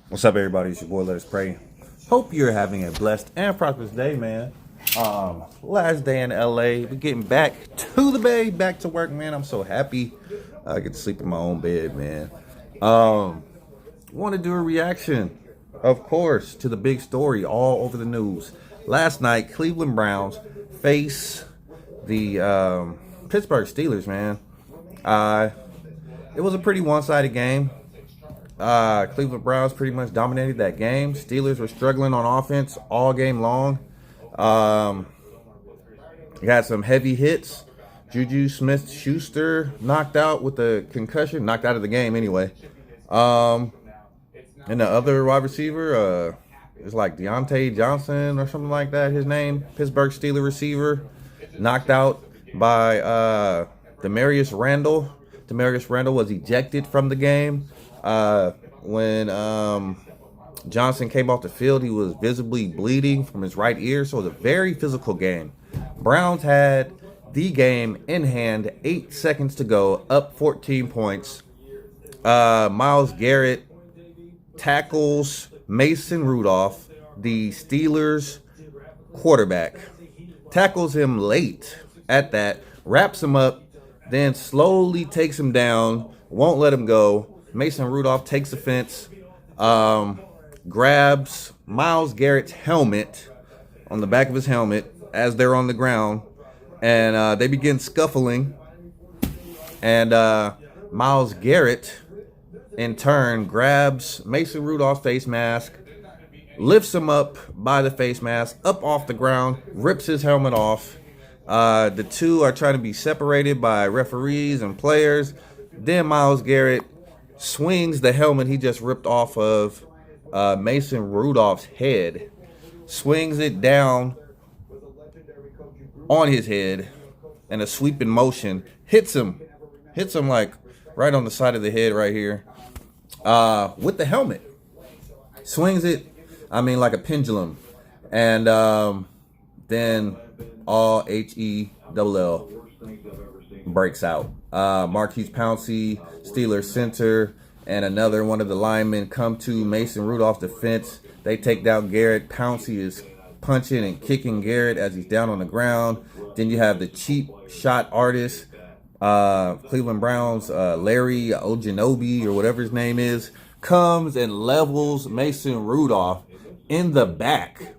What's up, everybody? It's your boy, Let Us Pray. Hope you're having a blessed and prosperous day, man. Last day in LA. We're getting back to the Bay, back to work, man. I'm so happy. I get to sleep in my own bed, man. Want to do a reaction, of course, to the big story all over the news. Last night, Cleveland Browns face the Pittsburgh Steelers, man. It was a pretty one-sided game. Cleveland Browns pretty much dominated that game. Steelers were struggling on offense all game long. Got some heavy hits. Juju Smith-Schuster knocked out with a concussion, knocked out of the game anyway. And the other wide receiver, it's like Deontay Johnson or something like that, his name. Pittsburgh Steelers receiver, knocked out by Demarius Randall. Demarius Randall was ejected from the game. When Johnson came off the field, he was visibly bleeding from his right ear, so it was a very physical game. Browns had the game in hand, 8 seconds to go, up 14 points. Myles Garrett tackles Mason Rudolph, the Steelers quarterback. Tackles him late at that, wraps him up, then slowly takes him down, won't let him go. Mason Rudolph takes offense, grabs Myles Garrett's helmet on the back of his helmet as they're on the ground, and they begin scuffling. And Myles Garrett, in turn, grabs Mason Rudolph's face mask, lifts him up by the face mask, up off the ground, rips his helmet off. The two are trying to be separated by referees and players. Then Myles Garrett swings the helmet he just ripped off of Mason Rudolph's head, swings it down on his head in a sweeping motion, hits him like right on the side of the head right here with the helmet, swings it, like a pendulum, and then all Hell breaks out. Marquise Pouncey, Steelers center, and another one of the linemen come to Mason Rudolph's defense. They take down Garrett. Pouncey is punching and kicking Garrett as he's down on the ground. Then you have the cheap shot artist, Cleveland Browns, Larry Ojanobi, or whatever his name is, comes and levels Mason Rudolph in the back,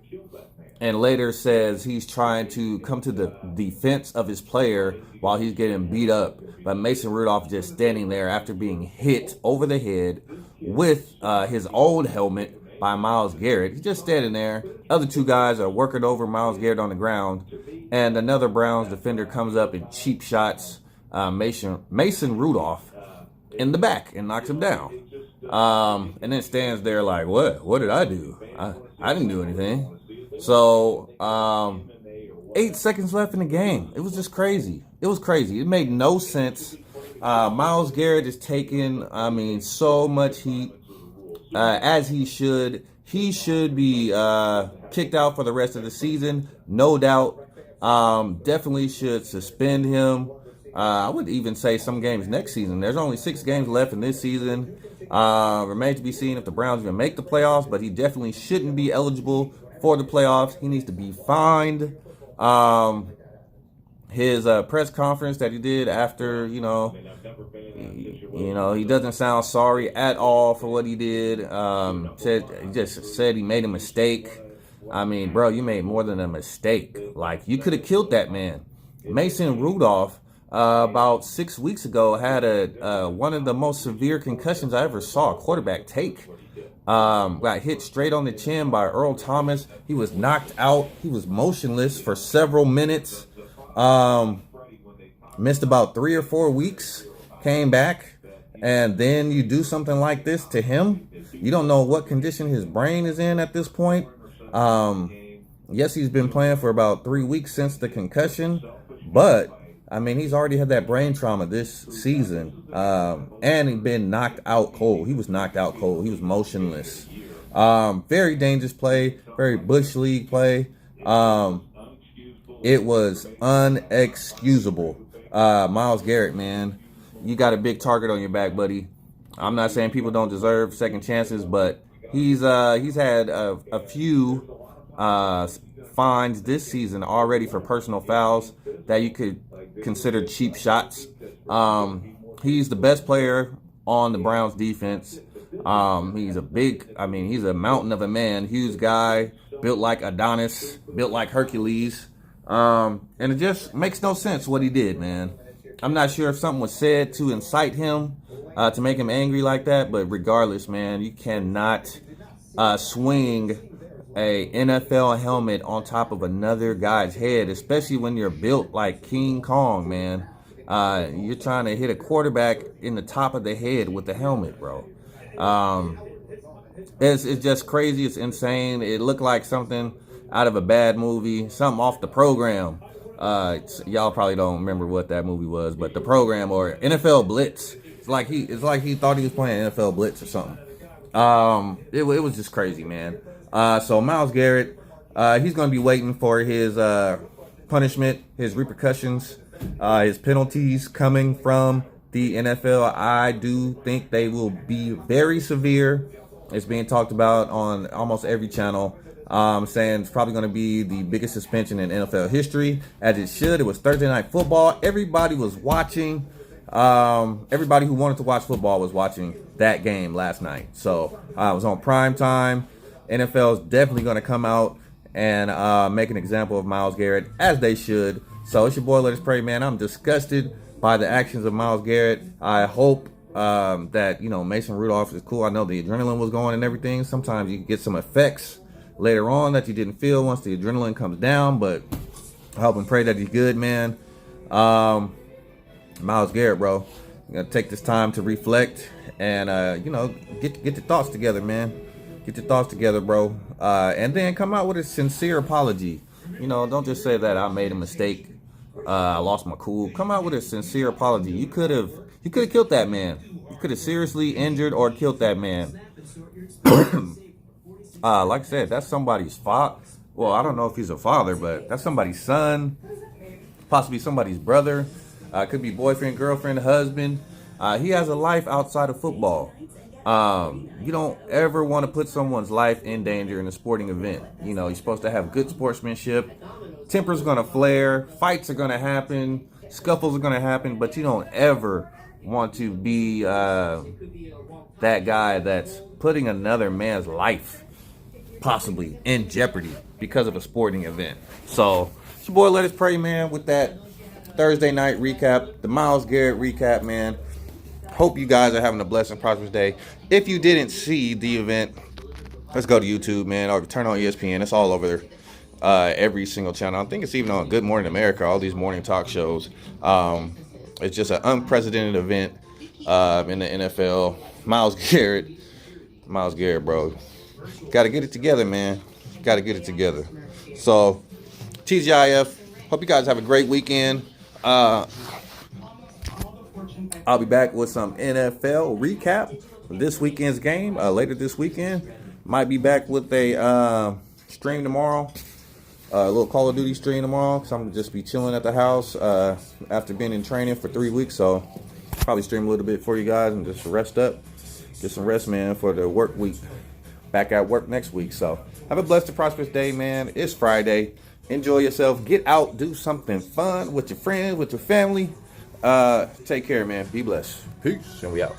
and later says he's trying to come to the defense of his player while he's getting beat up. But Mason Rudolph just standing there after being hit over the head with his old helmet by Myles Garrett. He's just standing there. Other two guys are working over Myles Garrett on the ground. And another Browns defender comes up and cheap shots Mason Rudolph in the back and knocks him down. And then stands there like, what? What did I do? I didn't do anything. So, 8 seconds left in the game. It was just crazy. It was crazy. It made no sense. Myles Garrett is taking, so much heat, as he should. He should be kicked out for the rest of the season, no doubt. Definitely should suspend him. I would even say some games next season. There's only 6 games left in this season. Remains to be seen if the Browns even make the playoffs, but he definitely shouldn't be eligible for the playoffs. He needs to be fined. His press conference that he did after, he doesn't sound sorry at all for what he did. He just said he made a mistake. Bro, you made more than a mistake. Like, you could have killed that man. Mason Rudolph, about 6 weeks ago, had one of the most severe concussions I ever saw a quarterback take. Got hit straight on the chin by Earl Thomas. He was knocked out. He was motionless for several minutes. Missed about 3 or 4 weeks. Came back. And then you do something like this to him. You don't know what condition his brain is in at this point. Yes, he's been playing for about 3 weeks since the concussion. But he's already had that brain trauma this season, and he's been knocked out cold. He was knocked out cold. He was motionless. Very dangerous play, very Bush League play. It was unexcusable. Myles Garrett, man, you got a big target on your back, buddy. I'm not saying people don't deserve second chances, but He's had a few fines this season already for personal fouls that you could consider cheap shots. He's the best player on the Browns defense. He's he's a mountain of a man, huge guy, built like Adonis, built like Hercules. And it just makes no sense what he did, man. I'm not sure if something was said to incite him, to make him angry like that, but regardless, man, you cannot swing a NFL helmet on top of another guy's head, especially when you're built like King Kong, man. You're trying to hit a quarterback in the top of the head with the helmet, bro. It's just crazy. It's insane. It looked like something out of a bad movie, something off The Program. Y'all probably don't remember what that movie was, but The Program or NFL Blitz. It's like he thought he was playing NFL Blitz or something. It was just crazy, man. So Myles Garrett, he's going to be waiting for his punishment, his repercussions, his penalties coming from the NFL. I do think they will be very severe. It's being talked about on almost every channel. Saying it's probably going to be the biggest suspension in NFL history, as it should. It was Thursday Night Football. Everybody was watching. Everybody who wanted to watch football was watching that game last night. So it was on prime time. NFL is definitely going to come out and make an example of Myles Garrett, as they should. So it's your boy, Let Us Pray, man. I'm disgusted by the actions of Myles Garrett. I hope that, Mason Rudolph is cool. I know the adrenaline was going and everything. Sometimes you get some effects later on that you didn't feel once the adrenaline comes down, but I hope and pray that he's good, man. Myles Garrett, bro, you gotta take this time to reflect and get your thoughts together, man. Get your thoughts together, bro, and then come out with a sincere apology. Don't just say that I made a mistake, I lost my cool. Come out with a sincere apology. You could have killed that man. You could have seriously injured or killed that man. Like I said, that's somebody's father. Well, I don't know if he's a father, but that's somebody's son, possibly somebody's brother. Could be boyfriend, girlfriend, husband. He has a life outside of football. You don't ever want to put someone's life in danger in a sporting event. You're supposed to have good sportsmanship. Tempers going to flare. Fights are going to happen. Scuffles are going to happen. But you don't ever want to be that guy that's putting another man's life possibly in jeopardy because of a sporting event. So it's your boy, Let Us Pray, man, with that Thursday night recap, the Myles Garrett recap, man. Hope you guys are having a blessed and prosperous day. If you didn't see the event, let's go to YouTube, man, or turn on ESPN. It's all over every single channel. I think it's even on Good Morning America, all these morning talk shows. It's just an unprecedented event in the NFL. Myles Garrett, bro. Got to get it together, man. Got to get it together. So, TGIF. Hope you guys have a great weekend. I'll be back with some NFL recap for this weekend's game later this weekend. Might be back with a stream tomorrow. A little Call of Duty stream tomorrow, because I'm going to just be chilling at the house after being in training for 3 weeks. So, probably stream a little bit for you guys and just rest up. Get some rest, man, for the work week. Back at work next week. So, have a blessed and prosperous day, man. It's Friday. Enjoy yourself. Get out. Do something fun with your friends, with your family. Take care, man. Be blessed. Peace. And we out.